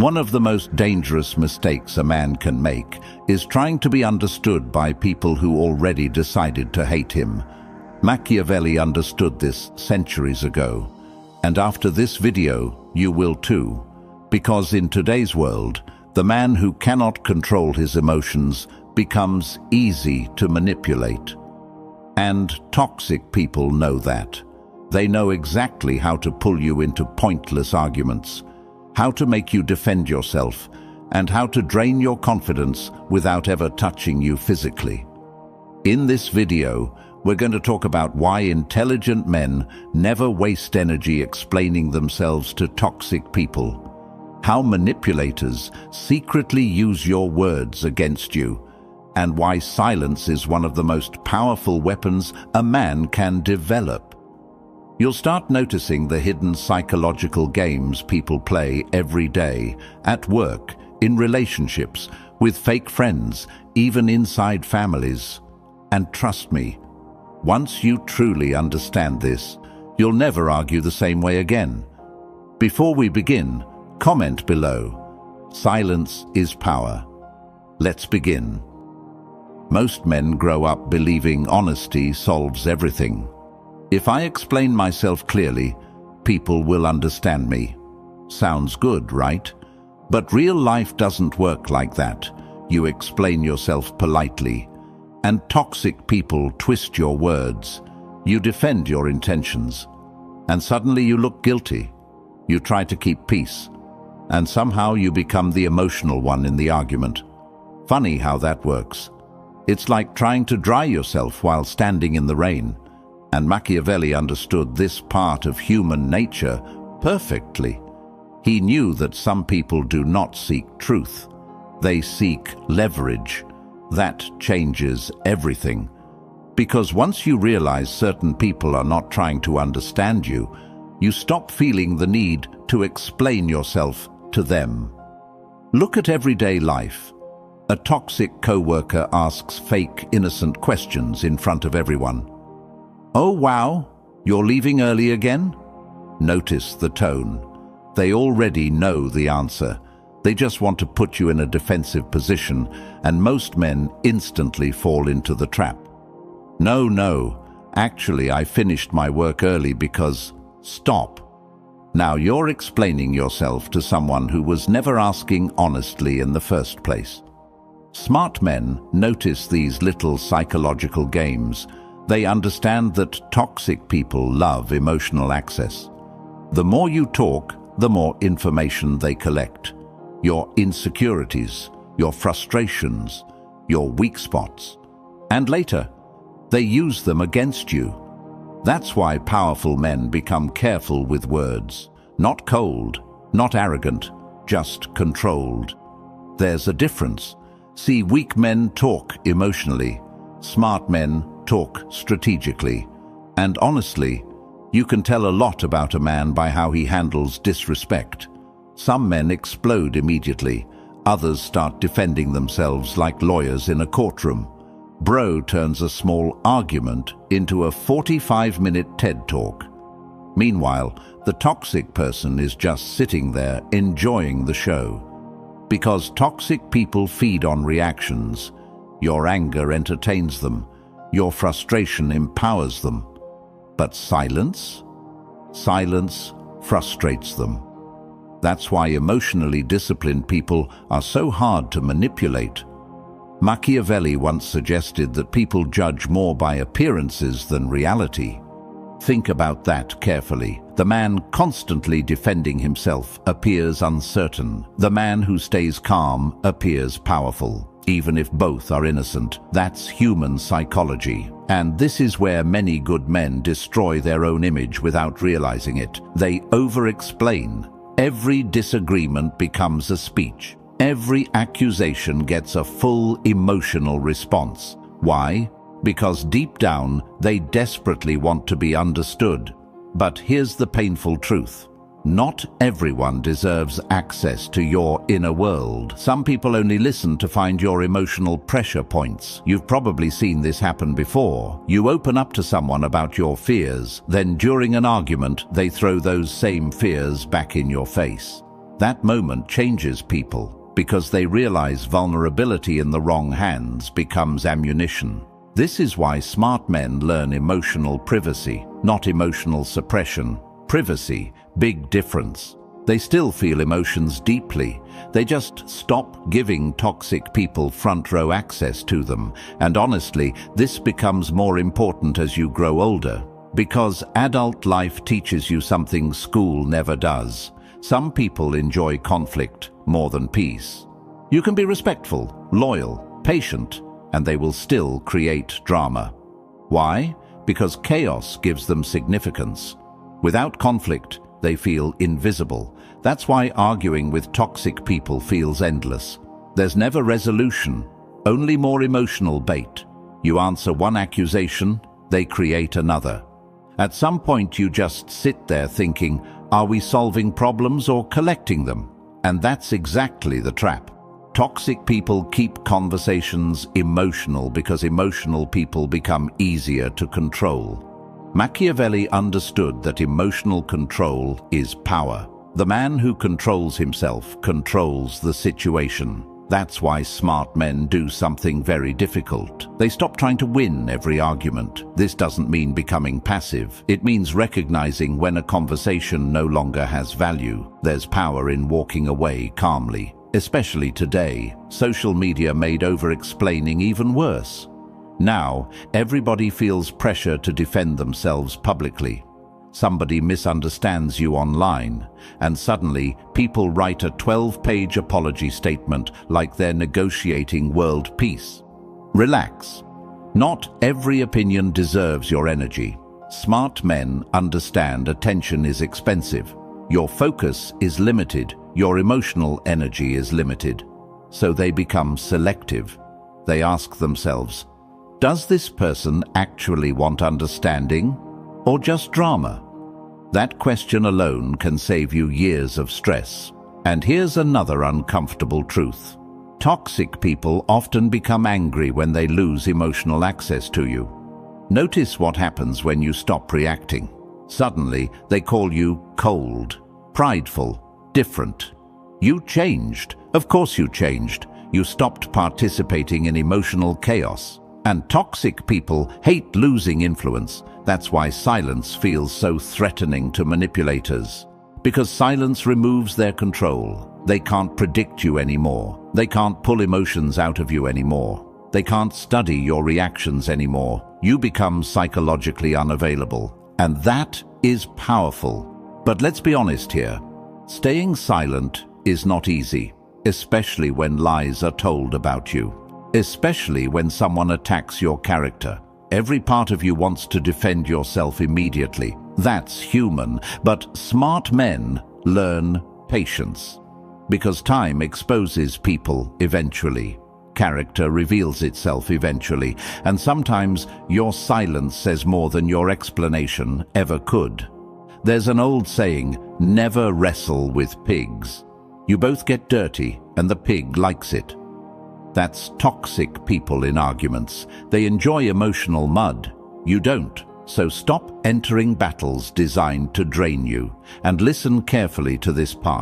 One of the most dangerous mistakes a man can make is trying to be understood by people who already decided to hate him. Machiavelli understood this centuries ago, and after this video, you will too. Because in today's world, the man who cannot control his emotions becomes easy to manipulate. And toxic people know that. They know exactly how to pull you into pointless arguments, how to make you defend yourself, and how to drain your confidence without ever touching you physically. In this video, we're going to talk about why intelligent men never waste energy explaining themselves to toxic people, how manipulators secretly use your words against you, and why silence is one of the most powerful weapons a man can develop. You'll start noticing the hidden psychological games people play every day, at work, in relationships, with fake friends, even inside families. And trust me, once you truly understand this, you'll never argue the same way again. Before we begin, comment below. Silence is power. Let's begin. Most men grow up believing honesty solves everything. If I explain myself clearly, people will understand me. Sounds good, right? But real life doesn't work like that. You explain yourself politely, and toxic people twist your words. You defend your intentions, and suddenly you look guilty. You try to keep peace, and somehow you become the emotional one in the argument. Funny how that works. It's like trying to dry yourself while standing in the rain. And Machiavelli understood this part of human nature perfectly. He knew that some people do not seek truth. They seek leverage. That changes everything. Because once you realize certain people are not trying to understand you, you stop feeling the need to explain yourself to them. Look at everyday life. A toxic coworker asks fake, innocent questions in front of everyone. "Oh wow, you're leaving early again?" Notice the tone. They already know the answer. They just want to put you in a defensive position, and most men instantly fall into the trap. No, actually I finished my work early because... Stop. Now you're explaining yourself to someone who was never asking honestly in the first place. Smart men notice these little psychological games. They understand that toxic people love emotional access. The more you talk, the more information they collect. Your insecurities, your frustrations, your weak spots. And later, they use them against you. That's why powerful men become careful with words. Not cold, not arrogant, just controlled. There's a difference. See, weak men talk emotionally. Smart men talk strategically. And honestly, you can tell a lot about a man by how he handles disrespect. Some men explode immediately. Others start defending themselves like lawyers in a courtroom. Bro turns a small argument into a 45-minute TED Talk. Meanwhile, the toxic person is just sitting there enjoying the show. Because toxic people feed on reactions. Your anger entertains them. Your frustration empowers them. But silence? Silence frustrates them. That's why emotionally disciplined people are so hard to manipulate. Machiavelli once suggested that people judge more by appearances than reality. Think about that carefully. The man constantly defending himself appears uncertain. The man who stays calm appears powerful. Even if both are innocent, that's human psychology. And this is where many good men destroy their own image without realizing it. They over-explain. Every disagreement becomes a speech. Every accusation gets a full emotional response. Why? Because deep down, they desperately want to be understood. But here's the painful truth. Not everyone deserves access to your inner world. Some people only listen to find your emotional pressure points. You've probably seen this happen before. You open up to someone about your fears, then during an argument, they throw those same fears back in your face. That moment changes people because they realize vulnerability in the wrong hands becomes ammunition. This is why smart men learn emotional privacy, not emotional suppression. Privacy, big difference. They still feel emotions deeply. They just stop giving toxic people front row access to them. And honestly, this becomes more important as you grow older, because adult life teaches you something school never does. Some people enjoy conflict more than peace. You can be respectful, loyal, patient, and they will still create drama. Why? Because chaos gives them significance. Without conflict, they feel invisible. That's why arguing with toxic people feels endless. There's never resolution, only more emotional bait. You answer one accusation, they create another. At some point you just sit there thinking, are we solving problems or collecting them? And that's exactly the trap. Toxic people keep conversations emotional because emotional people become easier to control. Machiavelli understood that emotional control is power. The man who controls himself controls the situation. That's why smart men do something very difficult. They stop trying to win every argument. This doesn't mean becoming passive. It means recognizing when a conversation no longer has value. There's power in walking away calmly. Especially today, social media made over-explaining even worse. Now, everybody feels pressure to defend themselves publicly. Somebody misunderstands you online, and suddenly people write a 12-page apology statement like they're negotiating world peace. Relax. Not every opinion deserves your energy. Smart men understand attention is expensive. Your focus is limited. Your emotional energy is limited. So they become selective. They ask themselves, does this person actually want understanding or just drama? That question alone can save you years of stress. And here's another uncomfortable truth. Toxic people often become angry when they lose emotional access to you. Notice what happens when you stop reacting. Suddenly, they call you cold, prideful, different. You changed. Of course you changed. You stopped participating in emotional chaos. And toxic people hate losing influence. That's why silence feels so threatening to manipulators. Because silence removes their control. They can't predict you anymore. They can't pull emotions out of you anymore. They can't study your reactions anymore. You become psychologically unavailable. And that is powerful. But let's be honest here. Staying silent is not easy, especially when lies are told about you. Especially when someone attacks your character. Every part of you wants to defend yourself immediately. That's human, but smart men learn patience. Because time exposes people eventually. Character reveals itself eventually, and sometimes your silence says more than your explanation ever could. There's an old saying, never wrestle with pigs. You both get dirty, and the pig likes it. That's toxic people in arguments. They enjoy emotional mud. You don't. So stop entering battles designed to drain you, and listen carefully to this part.